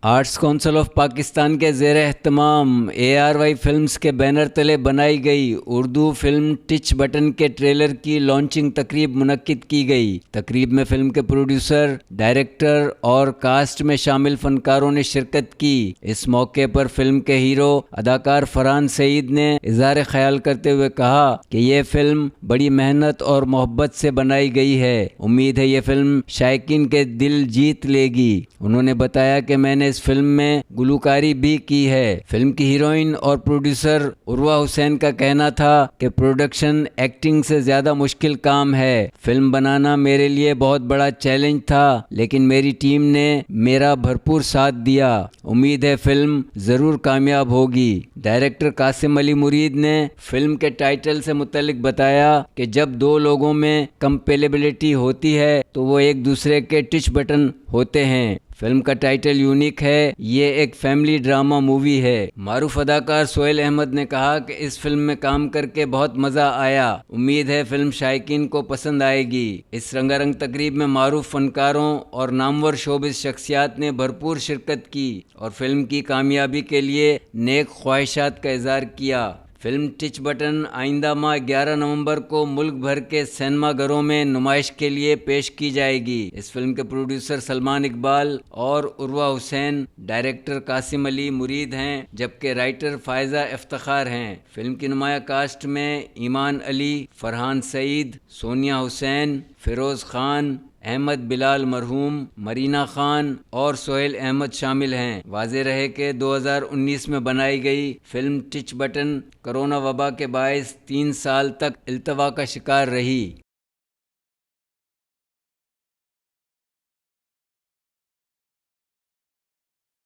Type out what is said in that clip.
Arts council of Pakistan کے زیر اہتمام ARY فلمز کے بینر تلے بنائی گئی اردو فلم ٹچ بٹن کے ٹریلر کی لانچنگ تقریب منعقد کی گئی۔ تقریب میں فلم کے پروڈیوسر، ڈائریکٹر اور کاسٹ میں شامل فنکاروں نے شرکت کی۔ اس موقع پر فلم کے ہیرو اداکار فرحان سعید نے اظہار خیال کرتے ہوئے کہا کہ یہ فلم بڑی محنت اور محبت سے بنائی گئی ہے۔ امید ہے یہ فلم شائقین کے دل جیت لے گی۔ انہوں نے بتایا کہ میں نے اس فلم میں گلوکاری بھی کی ہے۔ فلم کی ہیروئن اور پروڈیوسر عروہ حسین کا کہنا تھا کہ پروڈکشن ایکٹنگ سے زیادہ مشکل کام ہے۔ فلم بنانا میرے لیے بہت بڑا چیلنج تھا، لیکن میری ٹیم نے میرا بھرپور ساتھ دیا۔ امید ہے فلم ضرور کامیاب ہوگی۔ ڈائریکٹر قاسم علی مرید نے فلم کے ٹائٹل سے متعلق بتایا کہ جب دو لوگوں میں کمپیلیبلٹی ہوتی ہے تو وہ ایک دوسرے کے ٹچ بٹن ہوتے ہیں۔ فلم کا ٹائٹل یونیک ہے، یہ ایک فیملی ڈرامہ مووی ہے۔ معروف اداکار سہیل احمد نے کہا کہ اس فلم میں کام کر کے بہت مزہ آیا۔ امید ہے فلم شائقین کو پسند آئے گی۔ اس رنگا رنگ تقریب میں معروف فنکاروں اور نامور شوبز شخصیات نے بھرپور شرکت کی اور فلم کی کامیابی کے لیے نیک خواہشات کا اظہار کیا۔ فلم ٹچ بٹن آئندہ ماہ 11 نومبر کو ملک بھر کے سینما گھروں میں نمائش کے لیے پیش کی جائے گی۔ اس فلم کے پروڈیوسر سلمان اقبال اور عروہ حسین، ڈائریکٹر قاسم علی مرید ہیں، جبکہ رائٹر فائزہ افتخار ہیں۔ فلم کی نمایاں کاسٹ میں ایمان علی، فرحان سعید، سونیا حسین، فیروز خان، احمد بلال مرحوم، مرینا خان اور سہیل احمد شامل ہیں۔ واضح رہے کہ 2019 میں بنائی گئی فلم ٹچ بٹن کرونا وبا کے باعث 3 سال تک التوا کا شکار رہی۔